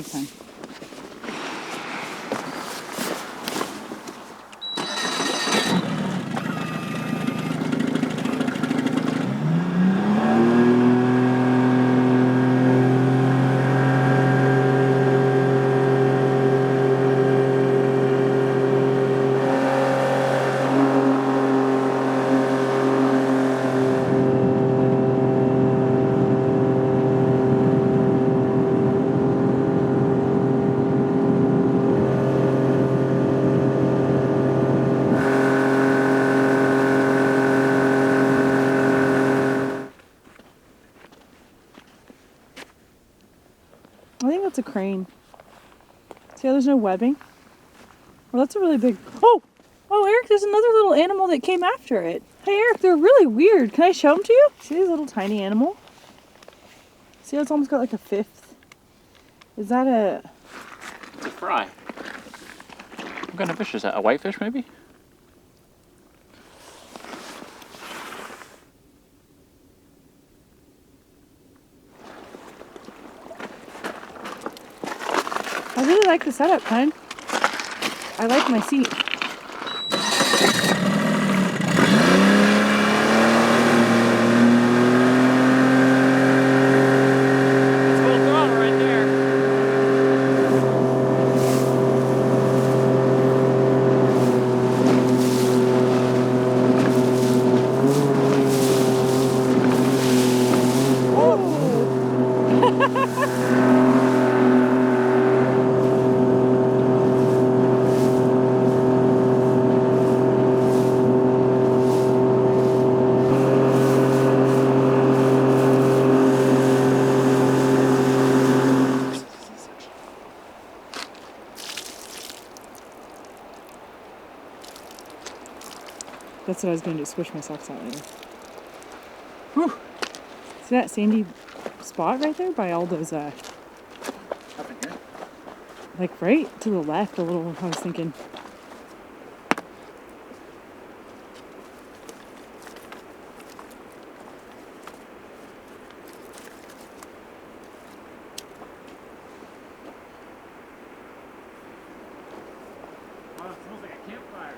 this time. I think that's a crane. See how there's no webbing? Well, that's a really big... Oh! Oh, Eric, there's another little animal that came after it. Hey, Eric, they're really weird. Can I show them to you? See this little tiny animal? See how it's almost got like a fifth? Is that a... It's a fry. What kind of fish is that? A whitefish, maybe? I really like the setup, Pine. I like my seat. It's full throttle right there. That's what I was going to do, squish my socks out later. Whew. See that sandy spot right there by all those, Up in here? like right to the left a little, I was thinking. Oh, it smells like a campfire.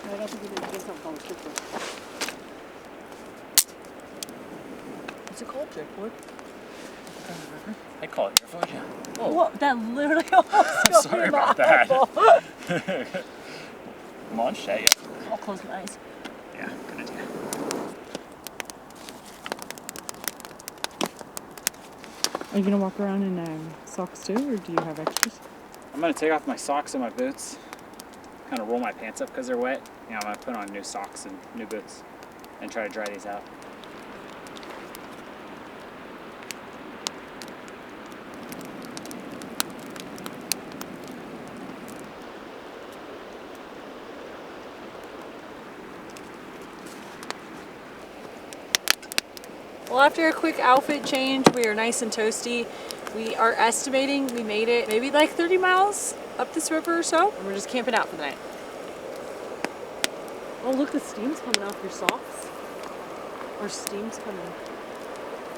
I don't think it is. It's not called a driftwood. What's it called? Driftwood? I call it driftwood, yeah. Oh, Well, that literally almost I'm got sorry me in about the that. eyeball. Come on, Shay. I'll close my eyes. Yeah, good idea. Are you going to walk around in socks too, or do you have extras? I'm gonna take off my socks and my boots. Kind of roll my pants up because they're wet. Yeah, I'm gonna put on new socks and new boots and try to dry these out. Well, after a quick outfit change, we are nice and toasty. We are estimating we made it maybe like 30 miles up this river or so, and we're just camping out for the night. Oh, look, the steam's coming off your socks. Or steam's coming.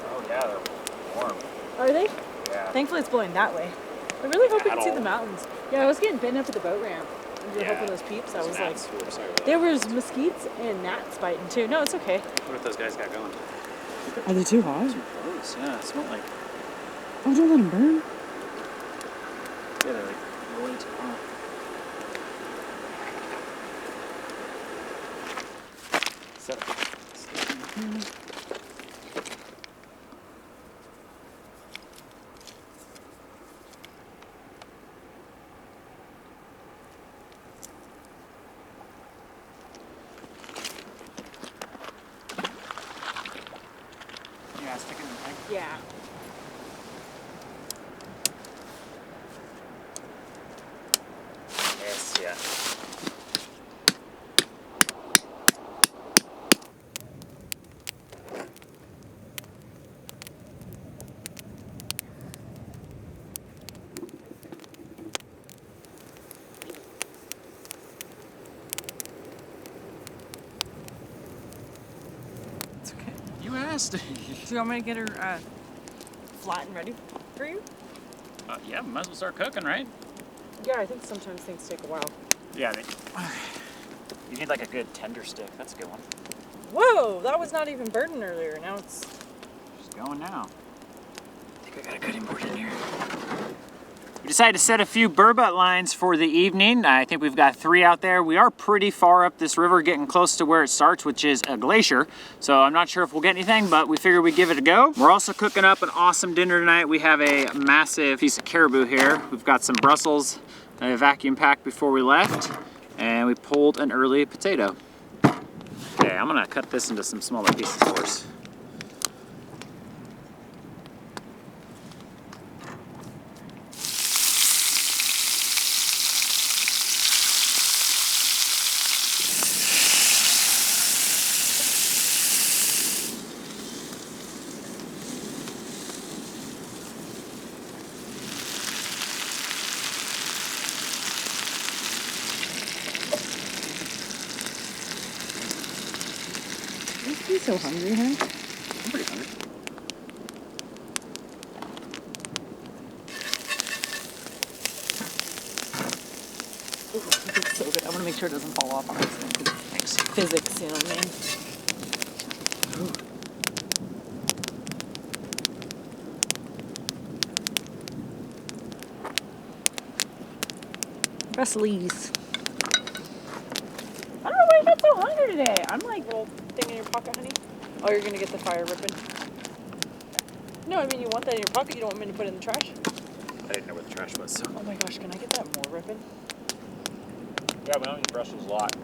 Oh yeah, they're warm. Are they? Yeah. Thankfully, it's blowing that way. I really hope we At can see all. the mountains. Yeah, I was getting bitten up at the boat ramp. And we were Yeah. hoping those peeps. I was like, Sorry about that. there was mosquitoes and gnats biting too. No, it's okay. What if those guys got going? Are they too hot? Gross. Yeah, it smelled like. Oh, don't let them burn. Yeah, they're like way too hot. Set up. Yeah, stick it in the tank. Yeah. fast. Do you want me to get her flat and ready for you? Yeah, might as well start cooking, right? Yeah, I think sometimes things take a while. Yeah, you need like a good tender stick. That's a good one. Whoa, that was not even burning earlier. Now it's Just going now. I think I got a cutting board in here. We decided to set a few burbot lines for the evening. I think we've got 3 out there. We are pretty far up this river, getting close to where it starts, which is a glacier. So I'm not sure if we'll get anything, but we figured we'd give it a go. We're also cooking up an awesome dinner tonight. We have a massive piece of caribou here. We've got some Brussels, a vacuum packed before we left, and we pulled an early potato. Okay, I'm gonna cut this into some smaller pieces for us. He's so hungry, huh? I'm pretty hungry. Ooh, it's so good. I want to make sure it doesn't fall off on this thing. Thanks. Physics, you know what I mean? Brussels. I don't know why you got so hungry today. I'm like, little thing in your pocket, honey. Oh, you're gonna get the fire ripping. No, I mean, you want that in your pocket. You don't want me to put it in the trash? I didn't know where the trash was, so. Oh my gosh, can I get that more ripping? Yeah, we don't use Brussels a lot.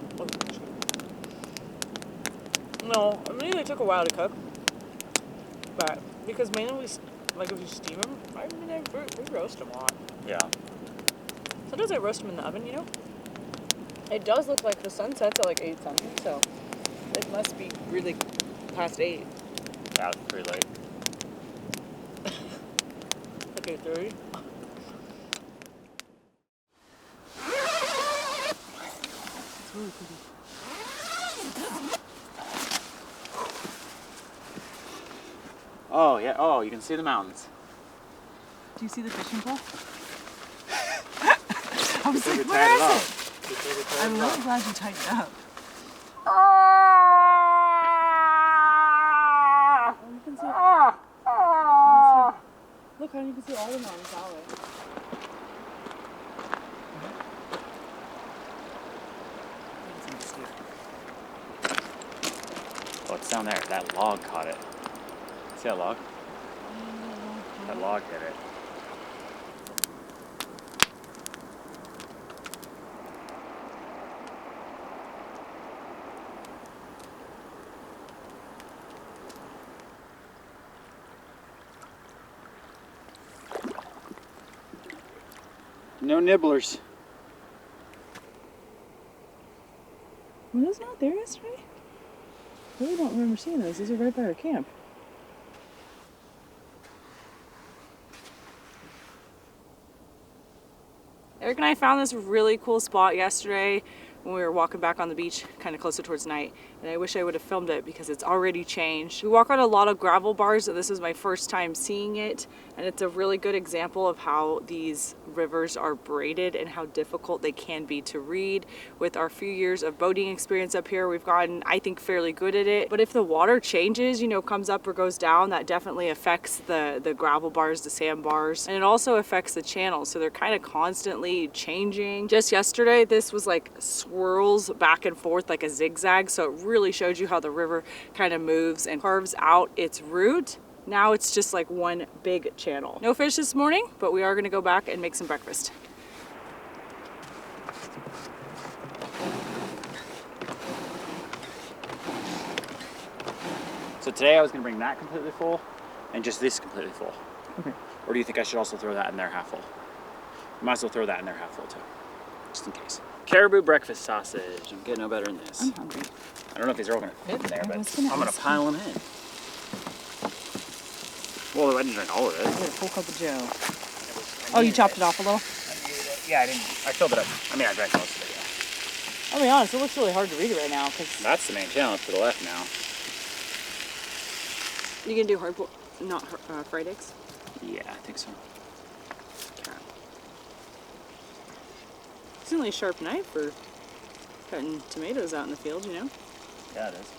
No, I mean, they took a while to cook. But, because mainly like if you steam them, I mean, we roast them a lot. Yeah. Sometimes I roast them in the oven, you know? It does look like the sun sets at like 8 something, so it must be really past 8. Yeah, it's pretty late. Okay, 30. It's really pretty. Oh, yeah. Oh, you can see the mountains. Do you see the fishing pole? I was like, Tied where it is up. it? I'm really glad you tightened it up. You can see, look, honey, you can see all the mountains that way. Oh, it's down there. That log caught it. See that log? That log hit it. No nibblers. Were those not there yesterday? I really don't remember seeing those. These are right by our camp. Eric and I found this really cool spot yesterday when we were walking back on the beach, kind of closer towards night, and I wish I would have filmed it because it's already changed. We walk on a lot of gravel bars, and this is my first time seeing it, and it's a really good example of how these rivers are braided and how difficult they can be to read. With our few years of boating experience up here, we've gotten, I think, fairly good at it. But if the water changes, you know, comes up or goes down, that definitely affects the gravel bars, the sandbars, and it also affects the channels. So they're kind of constantly changing. Just yesterday, this was like swirls back and forth like a zigzag. So it really shows you how the river kind of moves and carves out its route. Now it's just like one big channel. No fish this morning, but we are gonna go back and make some breakfast. So today I was gonna bring that completely full and just this completely full. Okay. Or do you think I should also throw that in there half full? Might as well throw that in there half full too, just in case. Caribou breakfast sausage. I'm getting no better than this. I'm hungry. I don't know if these are all gonna fit in there, I but was gonna I'm gonna ask pile them in. Well, I didn't drink all of it. I got a full cup of Joe. Oh, you chopped it off a little? Yeah, I didn't. I filled it up. I mean, I drank most of it. Yeah. I'll be honest, it looks really hard to read it right now because That's the main channel. It's to the left now. You gonna do hard boiled, not fried eggs? Yeah, I think so. Okay. It's only a sharp knife for cutting tomatoes out in the field, you know? Yeah, it is.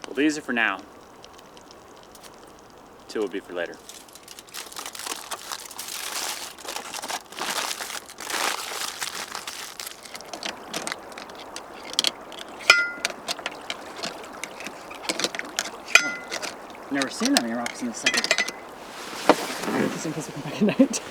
Well, these are for now. 2 will be for later. Never seen that many rocks in this second. Just in case we come back at night.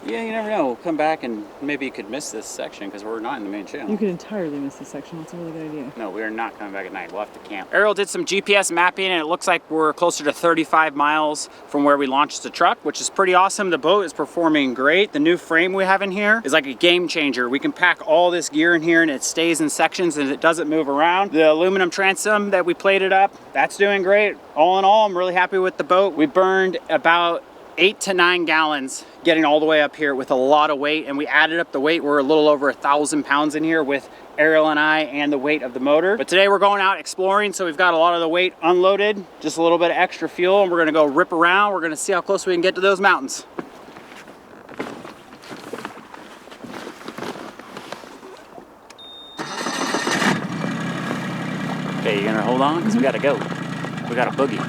Yeah, you never know. We'll come back and maybe you could miss this section because we're not in the main channel. You could entirely miss this section. That's a really good idea. No, we are not coming back at night. We'll have to camp. Arielle did some GPS mapping and it looks like we're closer to 35 miles from where we launched the truck, which is pretty awesome. The boat is performing great. The new frame we have in here is like a game changer. We can pack all this gear in here and it stays in sections and it doesn't move around. The aluminum transom that we plated up, that's doing great. All in all, I'm really happy with the boat. We burned about 8 to 9 gallons getting all the way up here with a lot of weight, and we added up the weight. We're a little over 1,000 pounds in here with Arielle and I and the weight of the motor. But today we're going out exploring, so we've got a lot of the weight unloaded, just a little bit of extra fuel, and we're gonna go rip around. We're gonna see how close we can get to those mountains. Okay, you gonna hold on? Because we gotta go. We got a boogie.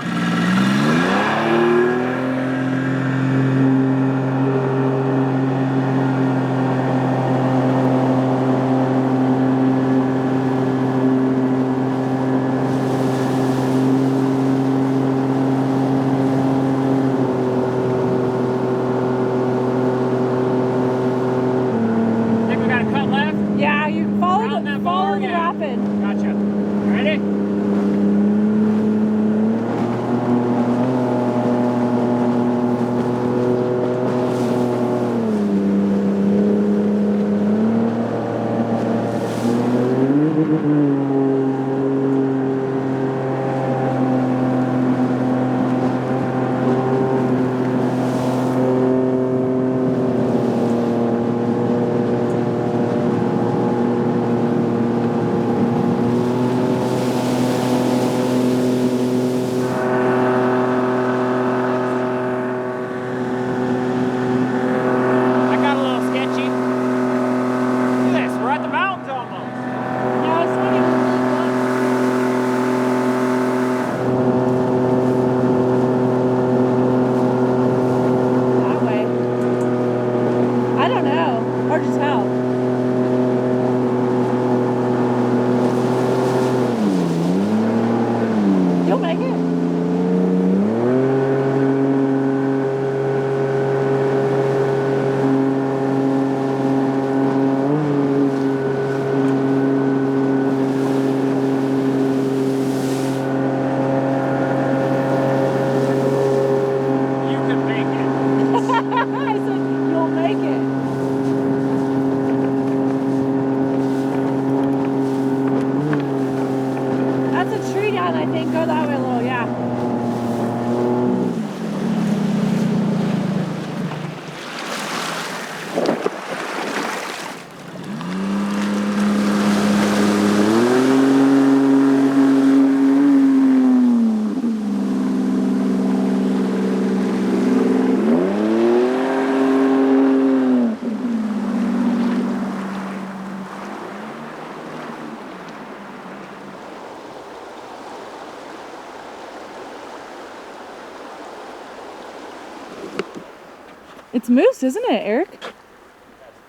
It's moose, isn't it, Eric? That's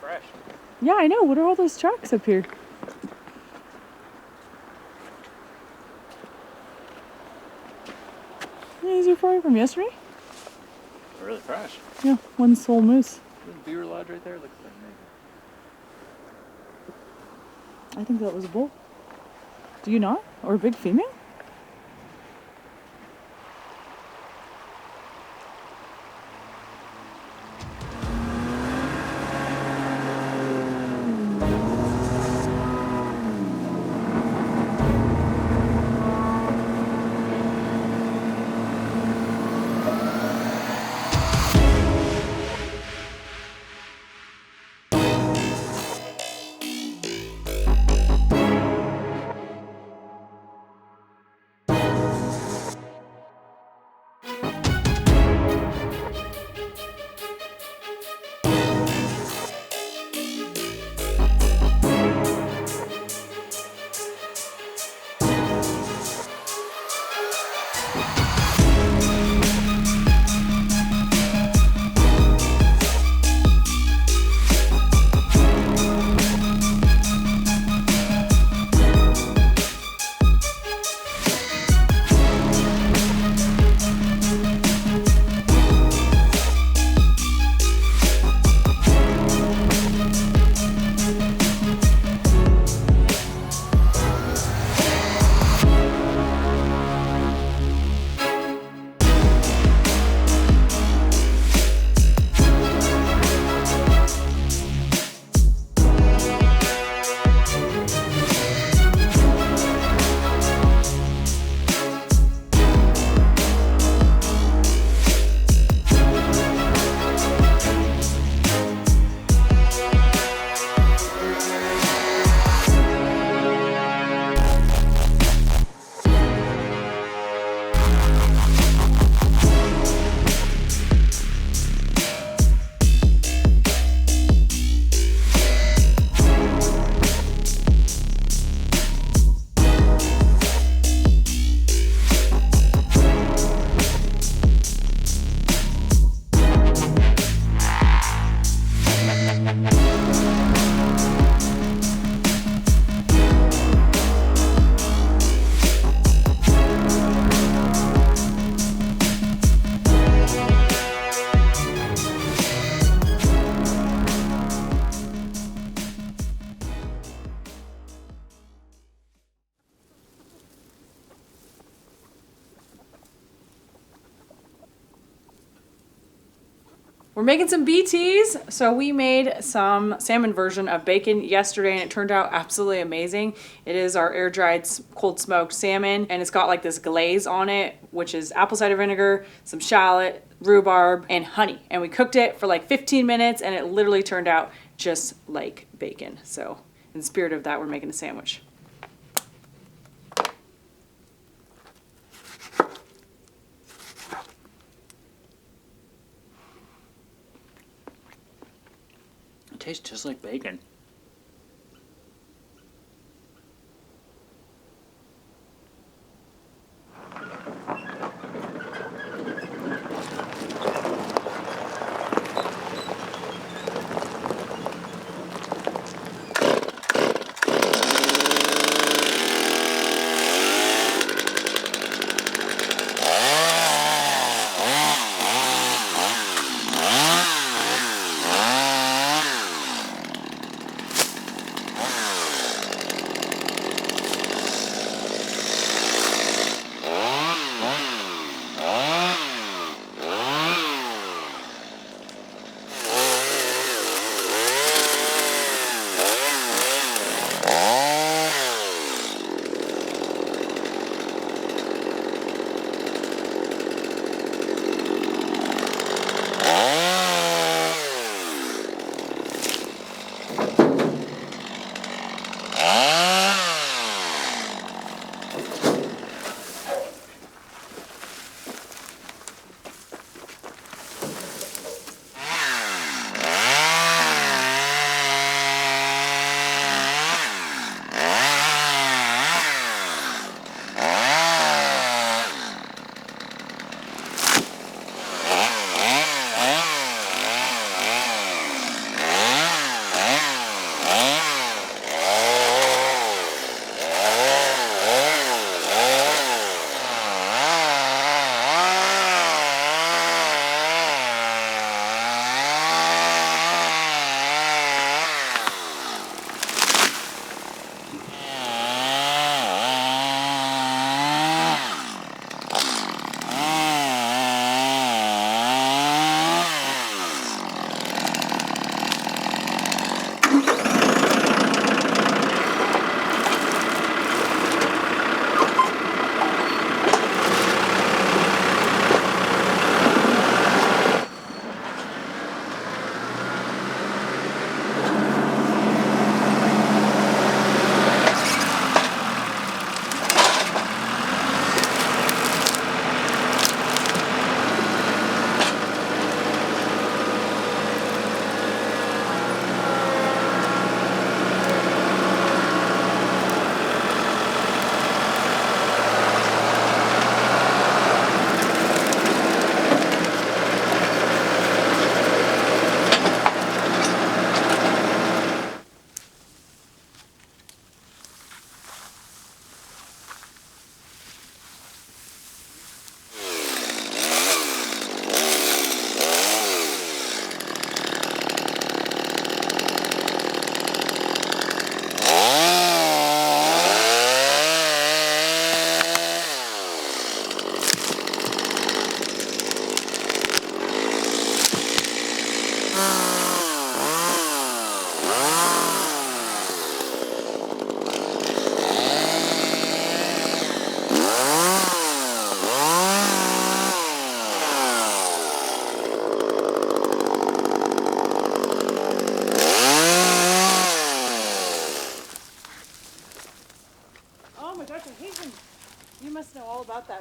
fresh. Yeah, I know. What are all those tracks up here? Yeah, these are probably from yesterday. They're really fresh. Yeah, one sole moose. The beaver lodge right there looks like maybe. I think that was a bull. Do you not? Or a big female? We're making some BTs. So we made some salmon version of bacon yesterday and it turned out absolutely amazing. It is our air dried cold smoked salmon and it's got like this glaze on it, which is apple cider vinegar, some shallot, rhubarb, and honey. And we cooked it for like 15 minutes and it literally turned out just like bacon. So in the spirit of that, we're making a sandwich. It tastes just like bacon.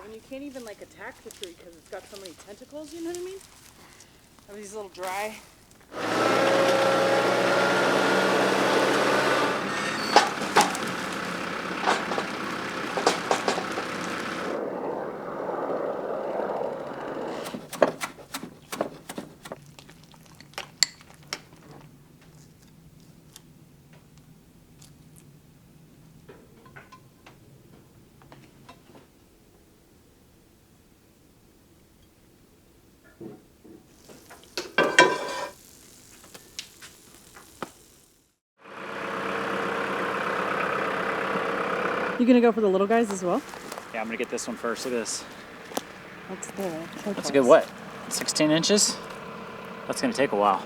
When you can't even like attack the tree because it's got so many tentacles, you know what I mean? Or these little dry. You gonna go for the little guys as well? Yeah, I'm gonna get this one first. Look at this. What's the turquoise? That's a good what? 16 inches? That's gonna take a while.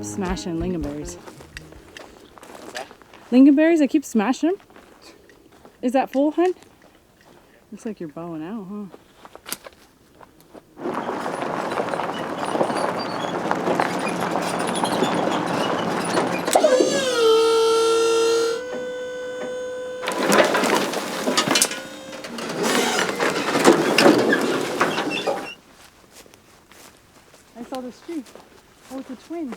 Smashing lingonberries. Lingonberries, I keep smashing them. Is that full, hun? Looks like you're bowing out, huh? I saw this tree. Oh, it's a twin.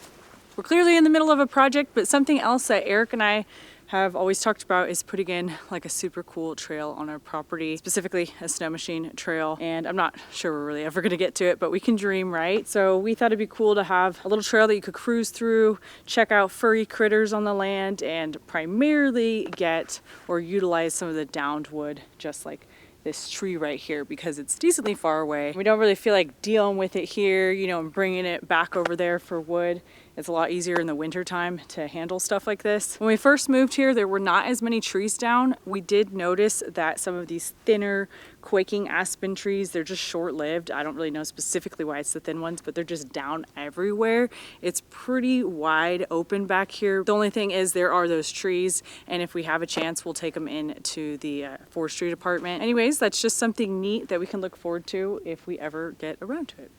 We're clearly in the middle of a project, but something else that Eric and I have always talked about is putting in like a super cool trail on our property, specifically a snow machine trail. And I'm not sure we're really ever gonna get to it, but we can dream, right? So we thought it'd be cool to have a little trail that you could cruise through, check out furry critters on the land, and primarily get or utilize some of the downed wood, just like this tree right here, because it's decently far away. We don't really feel like dealing with it here, you know, and bringing it back over there for wood. It's a lot easier in the winter time to handle stuff like this. When we first moved here, there were not as many trees down. We did notice that some of these thinner quaking aspen trees, they're just short-lived. I don't really know specifically why it's the thin ones, but they're just down everywhere. It's pretty wide open back here. The only thing is there are those trees, and if we have a chance, we'll take them in to the forestry department. Anyways, that's just something neat that we can look forward to if we ever get around to it.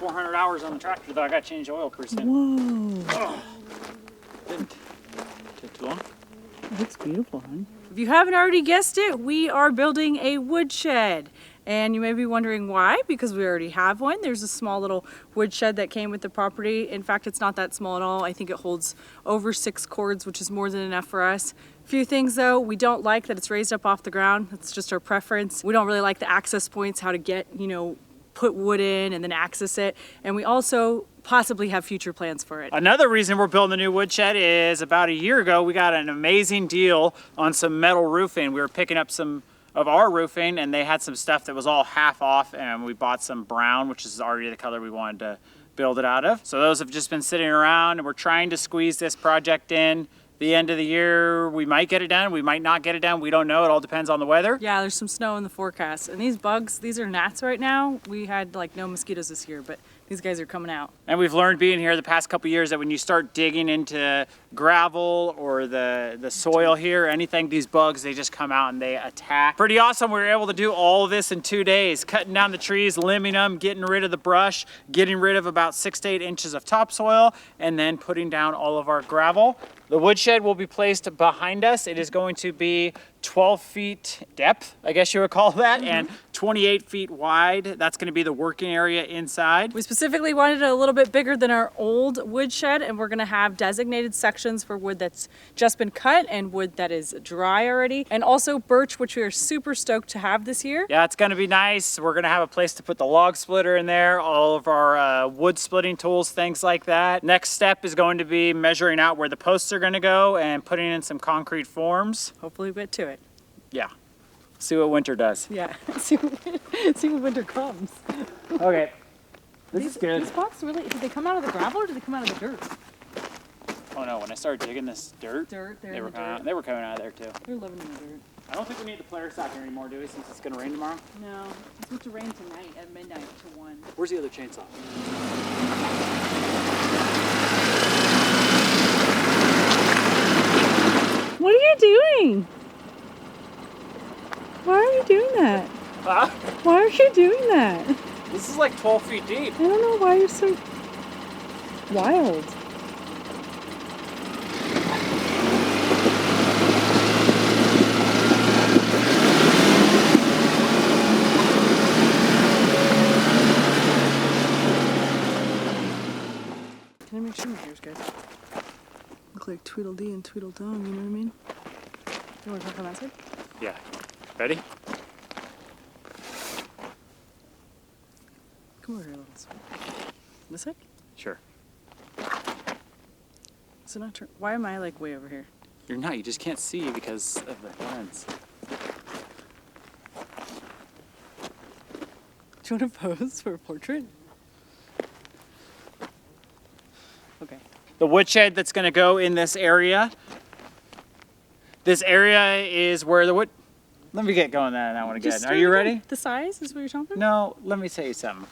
400 hours on the tractor, though. I got to change oil pretty soon. Whoa. Oh. Didn't take too long. It looks beautiful, hon. If you haven't already guessed it, we are building a woodshed. And you may be wondering why, because we already have one. There's a small little woodshed that came with the property. In fact, it's not that small at all. I think it holds over 6 cords, which is more than enough for us. A few things though, we don't like that it's raised up off the ground. That's just our preference. We don't really like the access points, how to get, you know, put wood in and then access it. And we also possibly have future plans for it. Another reason we're building a new woodshed is about a year ago, we got an amazing deal on some metal roofing. We were picking up some of our roofing and they had some stuff that was all half off, and we bought some brown, which is already the color we wanted to build it out of. So those have just been sitting around, and we're trying to squeeze this project in the end of the year. We might get it done, we might not get it done, we don't know. It all depends on the weather. Yeah, there's some snow in the forecast. And these bugs, these are gnats right now. We had like no mosquitoes this year, but these guys are coming out. And we've learned being here the past couple years that when you start digging into gravel or the soil here, anything, these bugs, they just come out and they attack. Pretty awesome. We were able to do all of this in 2 days, cutting down the trees, limbing them, getting rid of the brush, getting rid of about 6 to 8 inches of topsoil, and then putting down all of our gravel. The woodshed will be placed behind us. It is going to be 12 feet depth, I guess you would call that, and 28 feet wide. That's going to be the working area inside. We specifically wanted it a little bit bigger than our old woodshed, and we're going to have designated sections for wood that's just been cut and wood that is dry already, and also birch, which we are super stoked to have this year. Yeah, it's going to be nice. We're going to have a place to put the log splitter in there, all of our wood splitting tools, things like that. Next step is going to be measuring out where the posts are going to go and putting in some concrete forms. Hopefully we get to it. Yeah. See what winter does. Yeah, see what winter comes. Okay. This is good. These blocks really, did they come out of the gravel or did they come out of the dirt? Oh no, when I started digging this dirt, they were coming out of there too. They're living in the dirt. I don't think we need the Polaris out here anymore, do we, since it's going to rain tomorrow? No, it's supposed to rain tonight at midnight to 1. Where's the other chainsaw? What are you doing? Why are you doing that? Why are you doing that? This is like 12 feet deep. I don't know why you're so wild. Can I make sure my hair's good? Look like Tweedledee and Tweedledum, you know what I mean? You want to talk on that side? Yeah. Ready? Come over here a little. This side? Sure. Is it not turn? Why am I like way over here? You're not. You just can't see because of the lens. Do you want to pose for a portrait? Okay. The woodshed that's going to go in this area. This area is where the wood... Let me get going on that one again. Are you ready? The size is what you're talking about? No, let me tell you something.